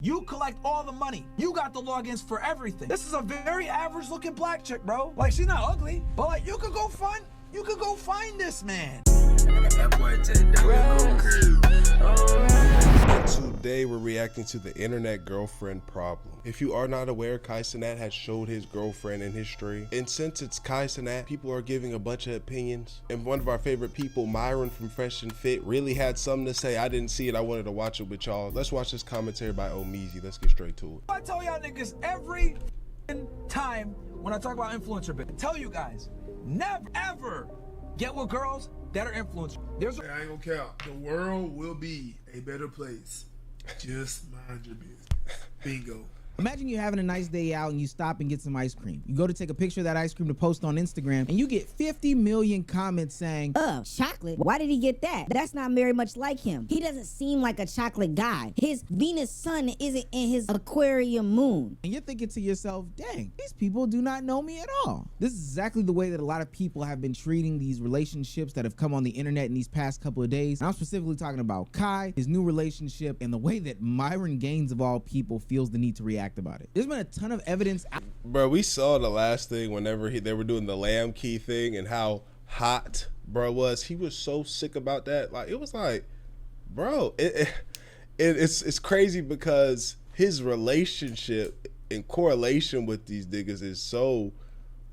You collect all the money. You got the logins for everything. This is a very average looking black chick, bro. Like, she's not ugly, but like, you could go find this man. Today we're reacting to the internet girlfriend problem. If you are not aware, Cenat has showed his girlfriend in his stream. And since it's Cenat, people are giving a bunch of opinions. And one of our favorite people, Myron from Fresh and Fit, really had something to say. I didn't see it. I wanted to watch it with y'all. Let's watch this commentary by Omeezy. Let's get straight to it. I tell y'all niggas every time when I talk about influencer bit, I tell you guys, never ever get with girls that are influencers. I ain't gonna count. The world will be a better place. Just mind your business. Bingo. Imagine you're having a nice day out and you stop and get some ice cream. You go to take a picture of that ice cream to post on Instagram and you get 50 million comments saying, chocolate? Why did he get that? That's not very much like him. He doesn't seem like a chocolate guy. His Venus sun isn't in his Aquarium moon. And you're thinking to yourself, dang, these people do not know me at all. This is exactly the way that a lot of people have been treating these relationships that have come on the internet in these past couple of days. And I'm specifically talking about Kai, his new relationship, and the way that Myron Gaines of all people feels the need to react about it. There's been a ton of evidence. Bro, we saw the last thing whenever they were doing the lamb key thing and how hot bro was. He was so sick about that. Like, it was like, bro, it's crazy because his relationship in correlation with these niggas is so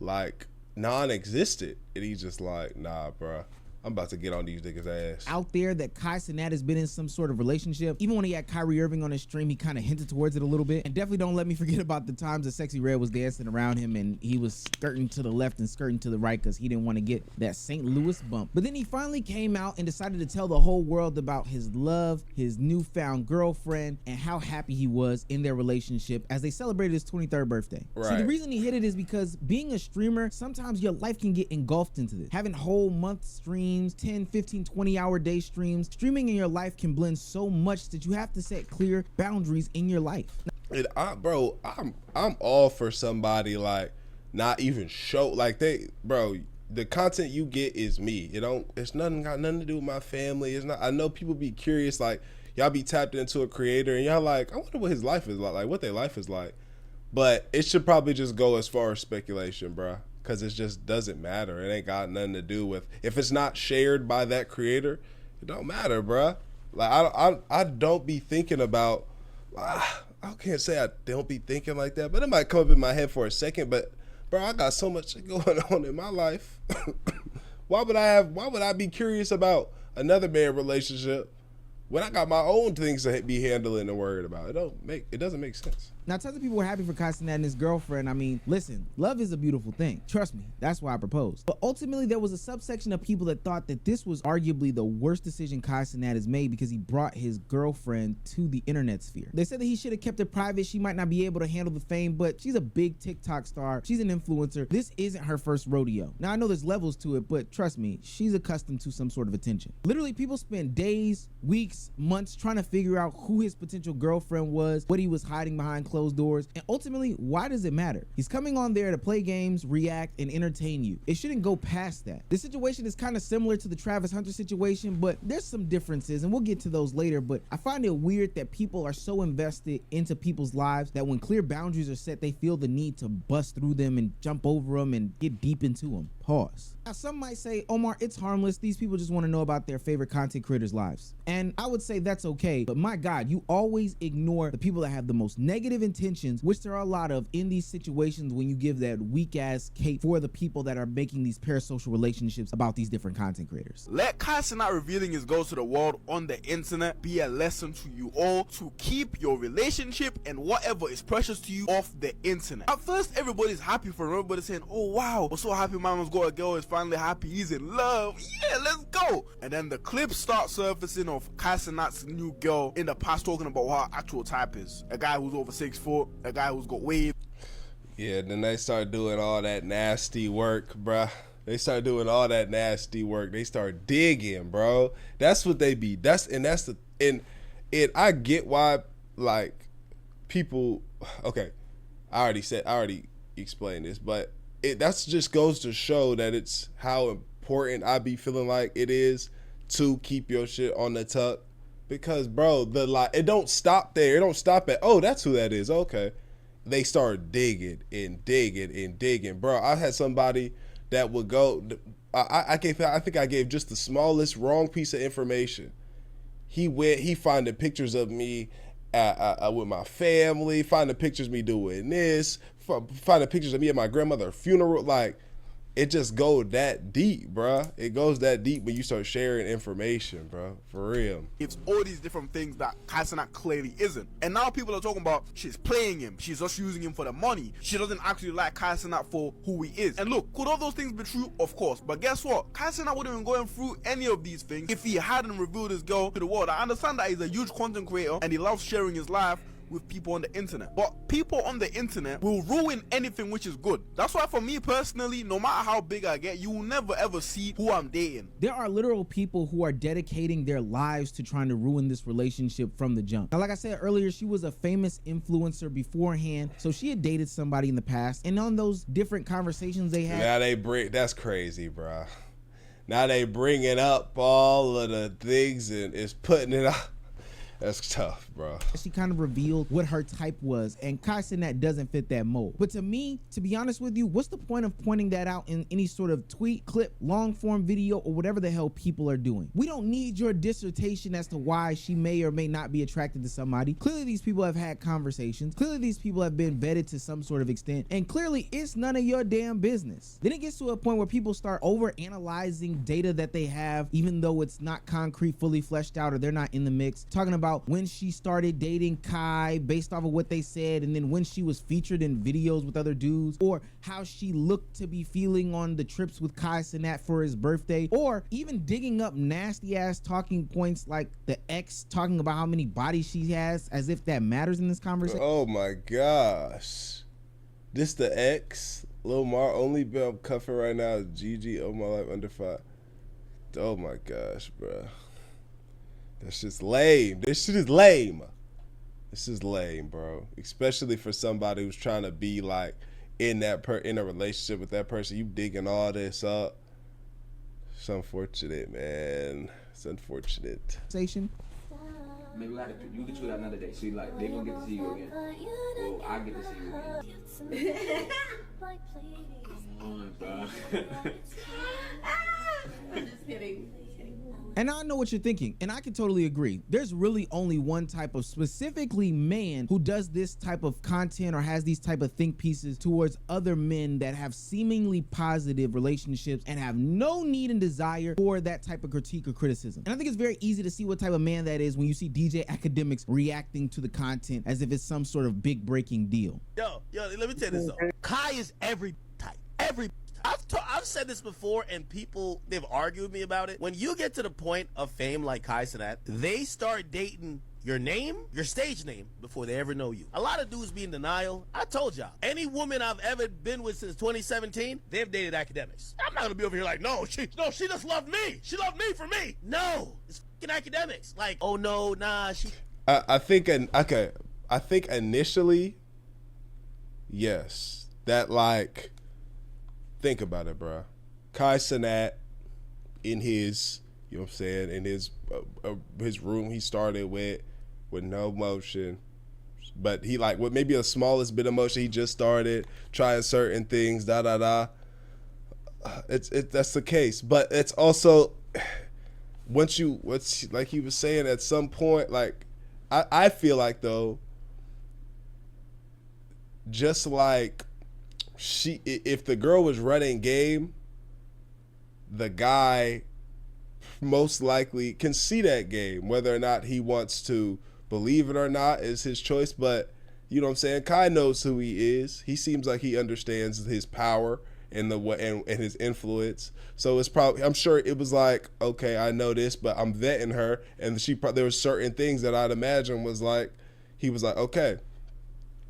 like non-existent, and he's just like, nah, bro, I'm about to get on these niggas' ass. Out there that Cenat has been in some sort of relationship. Even when he had Kyrie Irving on his stream, he kind of hinted towards it a little bit. And definitely don't let me forget about the times that Sexy Red was dancing around him and he was skirting to the left and skirting to the right because he didn't want to get that St. Louis bump. But then he finally came out and decided to tell the whole world about his love, his newfound girlfriend, and how happy he was in their relationship as they celebrated his 23rd birthday. Right. See, the reason he hit it is because being a streamer, sometimes your life can get engulfed into this. Having whole month streams, 10, 15, 20-hour day streams. Streaming in your life can blend so much that you have to set clear boundaries in your life. And bro, I'm all for somebody like not even show like bro, the content you get is me. It's got nothing to do with my family. It's not. I know people be curious, like y'all be tapped into a creator and y'all like, I wonder what his life is like what their life is like. But it should probably just go as far as speculation, bro. Because it just doesn't matter. It ain't got nothing to do with, if it's not shared by that creator, it don't matter, bruh. Like I don't be thinking about, I can't say I don't be thinking like that, but it might come up in my head for a second. But bro, I got so much going on in my life. Why would I be curious about another man's relationship when I got my own things to be handling and worried about? It doesn't make sense. Now, tons of people were happy for Cenat and his girlfriend. I mean, listen, love is a beautiful thing. Trust me, that's why I proposed. But ultimately, there was a subsection of people that thought that this was arguably the worst decision Cenat has made because he brought his girlfriend to the internet sphere. They said that he should have kept it private. She might not be able to handle the fame, but she's a big TikTok star. She's an influencer. This isn't her first rodeo. Now, I know there's levels to it, but trust me, she's accustomed to some sort of attention. Literally, people spend days, weeks, months trying to figure out who his potential girlfriend was, what he was hiding behind closed doors, and ultimately, why does it matter? He's coming on there to play games, react, and entertain you. It shouldn't go past that. This situation is kind of similar to the Travis Hunter situation, but there's some differences, and we'll get to those later. But I find it weird that people are so invested into people's lives that when clear boundaries are set, they feel the need to bust through them and jump over them and get deep into them. Pause. Now, some might say, Omar, it's harmless. These people just want to know about their favorite content creators' lives. And I would say that's okay, but my God, you always ignore the people that have the most negative intentions, which there are a lot of in these situations when you give that weak-ass cape for the people that are making these parasocial relationships about these different content creators. Let Cenat revealing his goals to the world on the internet be a lesson to you all to keep your relationship and whatever is precious to you off the internet. At first, everybody's happy for him. Everybody's saying, oh wow, we're so happy Mama's got a girl, is finally happy, he's in love, yeah, let's go. And then the clips start surfacing of Cenat's new girl in the past talking about what her actual type is. A guy who's over 6 foot, a guy who's got waves. Yeah, then they start doing all that nasty work, bruh. They start doing all that nasty work. They start digging, bro. That's what they be. I get why, like, people, okay, I already explained this, but that's just goes to show that it's how important I be feeling like it is to keep your shit on the tuck Because, bro, it don't stop there. It don't stop at, oh, that's who that is. Okay. They start digging and digging and digging. Bro, I had somebody that would go, I think I gave just the smallest wrong piece of information. He finding pictures of me with my family, finding pictures of me doing this, finding pictures of me at my grandmother's funeral. Like, it just goes that deep, bruh. It goes that deep when you start sharing information, bro. For real. It's all these different things that Cenat clearly isn't. And now people are talking about she's playing him. She's just using him for the money. She doesn't actually like Cenat for who he is. And look, could all those things be true? Of course. But guess what? Cenat wouldn't have been going through any of these things if he hadn't revealed his girl to the world. I understand that he's a huge content creator and he loves sharing his life with people on the internet, but people on the internet will ruin anything which is good. That's why for me personally, no matter how big I get, you will never ever see who I'm dating. There are literal people who are dedicating their lives to trying to ruin this relationship from the jump. Now, like I said earlier, she was a famous influencer beforehand, so she had dated somebody in the past, and on those different conversations they had, Now that's crazy, bro. Now they bringing up all of the things and it's putting it out. That's tough, bro. she kind of revealed what her type was, and Cenat doesn't fit that mold. But to me, to be honest with you, what's the point of pointing that out in any sort of tweet, clip, long form video, or whatever the hell people are doing? We don't need your dissertation as to why she may or may not be attracted to somebody. Clearly these people have had conversations. Clearly these people have been vetted to some sort of extent, and clearly it's none of your damn business. Then it gets to a point where people start over analyzing data that they have, even though it's not concrete, fully fleshed out, or they're not in the mix, talking about when she started dating Kai based off of what they said, and then when she was featured in videos with other dudes, or how she looked to be feeling on the trips with Cenat for his birthday, or even digging up nasty ass talking points like the ex talking about how many bodies she has, as if that matters in this conversation. Oh my gosh. This the ex? Lil Mar, only bill I'm cuffing right now is GG, oh my life, under 5. Oh my gosh, bro. That's just lame. This shit is lame. This is lame, bro. Especially for somebody who's trying to be like in a relationship with that person. You digging all this up. It's unfortunate, man. It's unfortunate. Maybe we can do that another day. See, like, they're gonna get to see you again. Well, I get to see you again. Come on, bro. I'm just kidding. And I know what you're thinking, and I can totally agree. There's really only one type of specifically man who does this type of content or has these type of think pieces towards other men that have seemingly positive relationships and have no need and desire for that type of critique or criticism. And I think it's very easy to see what type of man that is when you see DJ Academics reacting to the content as if it's some sort of big breaking deal. Yo, let me tell you this though. Kai is every type. I've said this before, and people, they've argued with me about it. When you get to the point of fame like Cenat, they start dating your name, your stage name, before they ever know you. A lot of dudes be in denial. I told y'all, any woman I've ever been with since 2017, they've dated academics. I'm not gonna be over here like, no, she just loved me. She loved me for me. No, it's fucking academics. Like, oh no, nah, she. I think initially, yes, that like. Think about it, bro. Cenat in his, you know what I'm saying, in his room he started with no motion, but he like with maybe a smallest bit of motion. He just started trying certain things, That's the case, but it's also once like he was saying at some point, like I feel like though, just like. If the girl was running game, the guy most likely can see that game. Whether or not he wants to believe it or not is his choice, but you know what I'm saying? Kai knows who he is. He seems like he understands his power and his influence. So it's probably, I'm sure it was like, okay, I know this, but I'm vetting her, and there were certain things that I'd imagine was like, he was like, okay,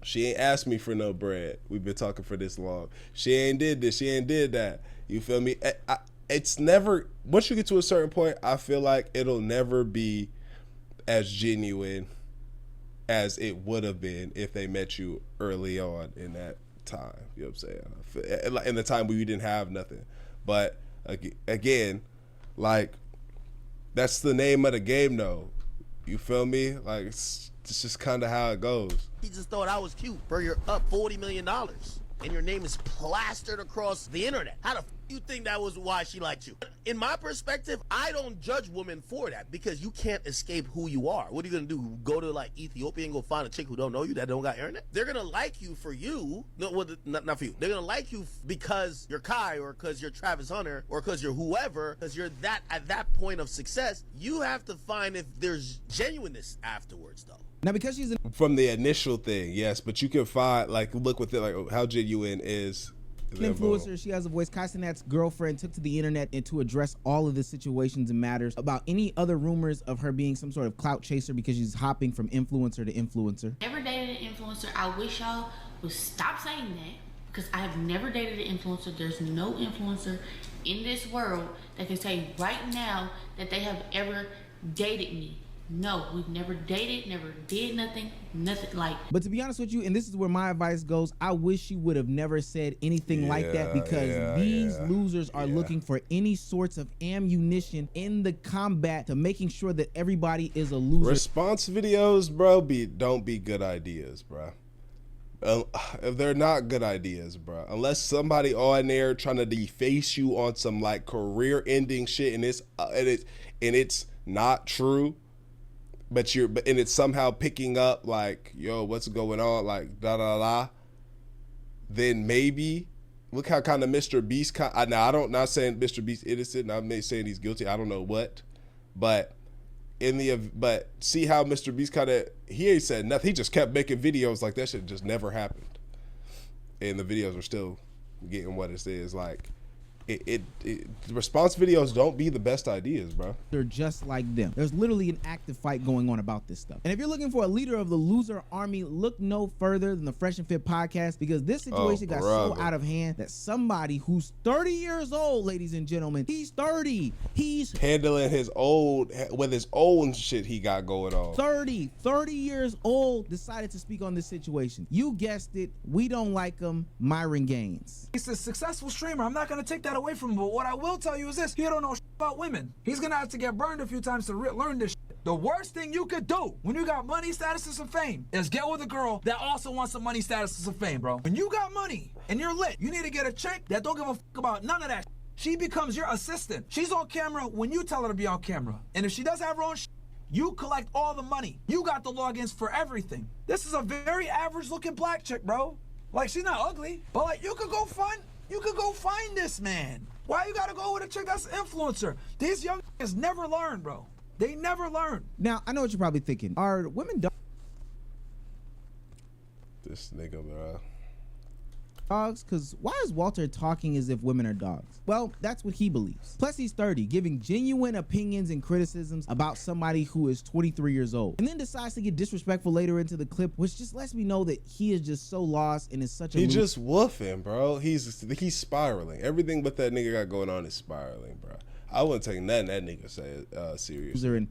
she ain't asked me for no bread. We've been talking for this long. She ain't did this. She ain't did that. You feel me? It's never, once you get to a certain point, I feel like it'll never be as genuine as it would have been if they met you early on in that time. You know what I'm saying? In the time where you didn't have nothing. But again, like, that's the name of the game though. You feel me? Like it's just kind of how it goes. He just thought I was cute. Bro, you're up $40 million. And your name is plastered across the internet. How the you think that was why she liked you? In my perspective, I don't judge women for that because you can't escape who you are. What are you gonna do? Go to like Ethiopia and go find a chick who don't know you, that don't got internet? They're gonna like you for you. No, well, not for you. They're gonna like you because you're Kai or because you're Travis Hunter or because you're whoever, because you're that at that point of success. You have to find if there's genuineness afterwards, though. Now, because she's From the initial thing, yes, but you can find like look with it like how genuine is. an influencer, she has a voice. Kai Cenat's girlfriend took to the internet and to address all of the situations and matters about any other rumors of her being some sort of clout chaser because she's hopping from influencer to influencer. Never dated an influencer. I wish y'all would stop saying that because I have never dated an influencer. There's no influencer in this world that can say right now that they have ever dated me. No, we've never dated, never did nothing like. But to be honest with you, and this is where my advice goes, I wish you would have never said anything like that because these losers are looking for any sorts of ammunition in the combat to making sure that everybody is a loser. Response videos, bro, don't be good ideas, bro. If they're not good ideas, bro, unless somebody on there trying to deface you on some like career-ending shit and it's not true. But it's somehow picking up like, yo, what's going on? Like, da da da. Then maybe look how kind of Mr. Beast. Now I don't not saying Mr. Beast innocent. I'm not saying he's guilty. I don't know what, but see how Mr. Beast kind of he ain't said nothing. He just kept making videos like that shit just never happened, and the videos are still getting what it is like. The response videos don't be the best ideas, bro. They're just like them. There's literally an active fight going on about this stuff. And if you're looking for a leader of the loser army, look no further than the Fresh and Fit podcast because this situation got so out of hand that somebody who's 30 years old, ladies and gentlemen, he's 30. He's handling his own shit he got going on. 30 years old decided to speak on this situation. You guessed it. We don't like him. Myron Gaines. He's a successful streamer. I'm not going to take that away from him, but what I will tell you is this: he don't know about women. He's gonna have to get burned a few times to learn this shit. The worst thing you could do when you got money, status, and fame is get with a girl that also wants some money, status, and fame, bro. When you got money and you're lit, you need to get a chick that don't give a fuck about none of that shit. She becomes your assistant. She's on camera when you tell her to be on camera, and if she does have her own shit, you collect all the money. You got the logins for everything. This is a very average looking black chick, bro. Like, she's not ugly, but like you could go find this man. Why you gotta go with a chick that's an influencer? These young niggas never learn, bro. They never learn. Now, I know what you're probably thinking. Are women This nigga, bro. dogs? Because why is Walter talking as if women are dogs? Well, that's what he believes. Plus, he's 30, giving genuine opinions and criticisms about somebody who is 23 years old, and then decides to get disrespectful later into the clip, which just lets me know that he is just so lost and is such a He just woofing, bro. He's spiraling. Everything but that nigga got going on is spiraling, bro. I wouldn't take nothing that nigga say seriously. And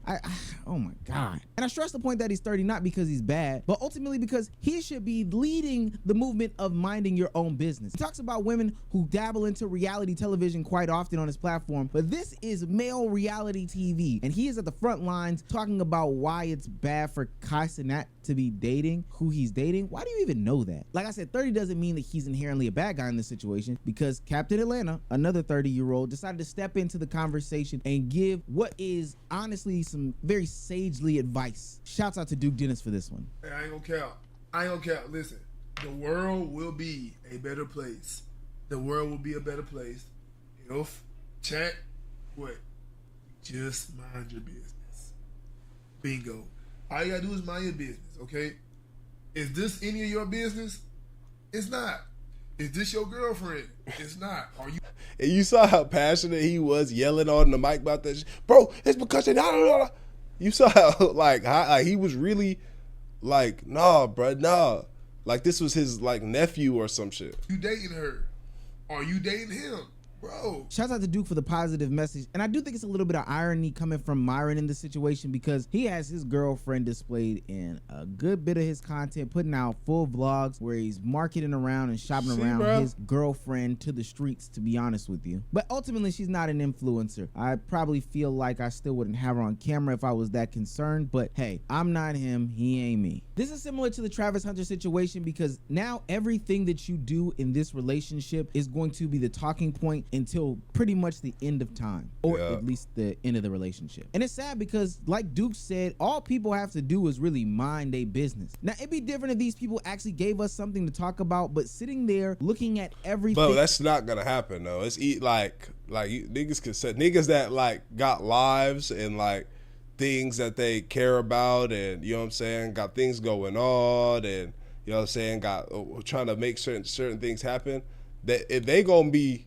oh my God. And I stress the point that he's 30 not because he's bad, but ultimately because he should be leading the movement of minding your own business. He talks about women who dabble into reality television quite often on his platform, but this is male reality TV, and he is at the front lines talking about why it's bad for Kai Cenat to be dating who he's dating. Why do you even know that? Like I said, 30 doesn't mean that he's inherently a bad guy in this situation, because Captain Atlanta, another 30-year-old, decided to step into the conversation and give what is honestly some very sagely advice. Shouts out to Duke Dennis for this one. Hey, I ain't gonna count. Listen, the world will be a better place. The world will be a better place if chat what? Just mind your business. Bingo. All you gotta do is mind your business, okay? Is this any of your business? It's not. Is this your girlfriend? It's not. Are you? And you saw how passionate he was yelling on the mic about that shit. Bro, it's because they not. You saw how like he was really like, nah, bro, nah. Like this was his like nephew or some shit. You dating her? Are you dating him? Bro. Shouts out to Duke for the positive message. And I do think it's a little bit of irony coming from Myron in this situation because he has his girlfriend displayed in a good bit of his content, putting out full vlogs where he's marketing around and shopping around his girlfriend to the streets, to be honest with you. But ultimately, she's not an influencer. I probably feel like I still wouldn't have her on camera if I was that concerned. But hey, I'm not him. He ain't me. This is similar to the Travis Hunter situation because now everything that you do in this relationship is going to be the talking point until pretty much the end of time, or at least the end of the relationship. And it's sad because, like Duke said, all people have to do is really mind their business. Now, it'd be different if these people actually gave us something to talk about, but sitting there looking at everything. But that's not gonna happen though. It's like niggas can say niggas that like got lives and like things that they care about, and you know what I'm saying, got things going on, and you know what I'm saying, got trying to make certain things happen. That if they gonna be,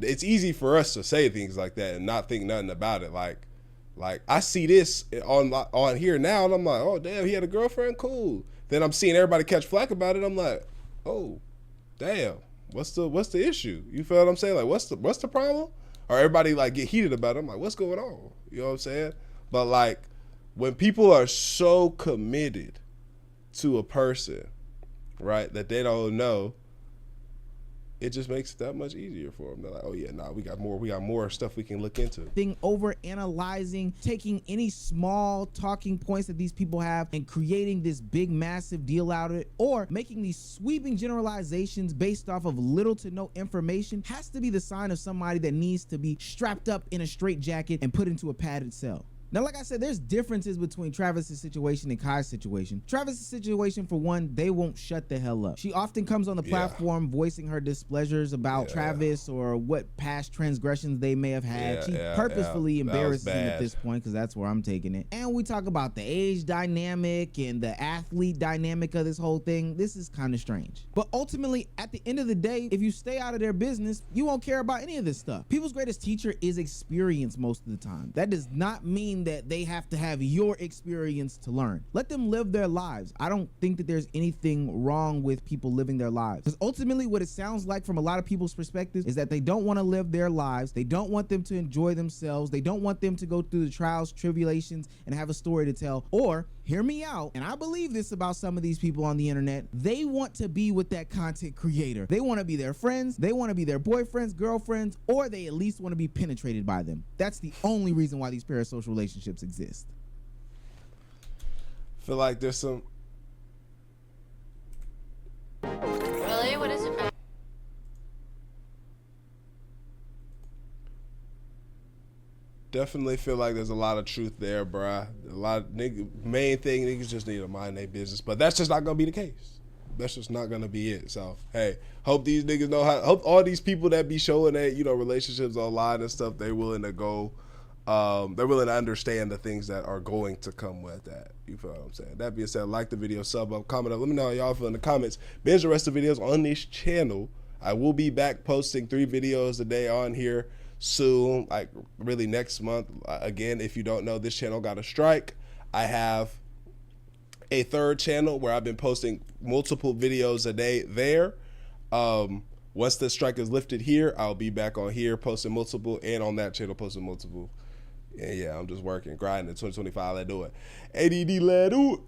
it's easy for us to say things like that and not think nothing about it. Like I see this on here now, and I'm like, oh damn, he had a girlfriend, cool. Then I'm seeing everybody catch flack about it. I'm like, oh damn, what's the issue? You feel what I'm saying? Like what's the problem? Or everybody like get heated about it. I'm like, what's going on? You know what I'm saying? But like when people are so committed to a person, right, that they don't know, it just makes it that much easier for them. They're like, oh yeah, nah, we got more stuff we can look into. Over analyzing, taking any small talking points that these people have and creating this big massive deal out of it, or making these sweeping generalizations based off of little to no information has to be the sign of somebody that needs to be strapped up in a straitjacket and put into a padded cell. Now, like I said, there's differences between Travis's situation and Kai's situation. Travis's situation, for one, they won't shut the hell up. She often comes on the platform voicing her displeasures about Travis or what past transgressions they may have had. She purposefully embarrasses him at this point because that's where I'm taking it. And we talk about the age dynamic and the athlete dynamic of this whole thing. This is kind of strange. But ultimately, at the end of the day, if you stay out of their business, you won't care about any of this stuff. People's greatest teacher is experience most of the time. That does not mean that they have to have your experience to learn. Let them live their lives. I don't think that there's anything wrong with people living their lives, because ultimately what it sounds like from a lot of people's perspectives is that they don't want to live their lives. They don't want them to enjoy themselves. They don't want them to go through the trials, tribulations, and have a story to tell. Or, hear me out, and I believe this about some of these people on the internet, they want to be with that content creator. They want to be their friends, they want to be their boyfriends, girlfriends, or they at least want to be penetrated by them. That's the only reason why these parasocial relationships exist. Feel like there's some Really? What does it matter? definitely feel like there's a lot of truth there, bruh. A lot of main thing, niggas just need to mind their business, but that's just not gonna be the case. That's just not gonna be it. So hey, hope these niggas know how. Hope all these people that be showing that, you know, relationships online and stuff, they're willing to go. They're willing to understand the things that are going to come with that. You feel what I'm saying? That being said, like the video, sub up, comment up. Let me know how y'all feel in the comments. Binge the rest of the videos on this channel. I will be back posting 3 videos a day on here soon, like really next month. Again, if you don't know, this channel got a strike. I have a 3rd channel where I've been posting multiple videos a day there. Once the strike is lifted here, I'll be back on here posting multiple, and on that channel posting multiple. And yeah, I'm just working, grinding. 2025, let's do it. ADD, let's do it.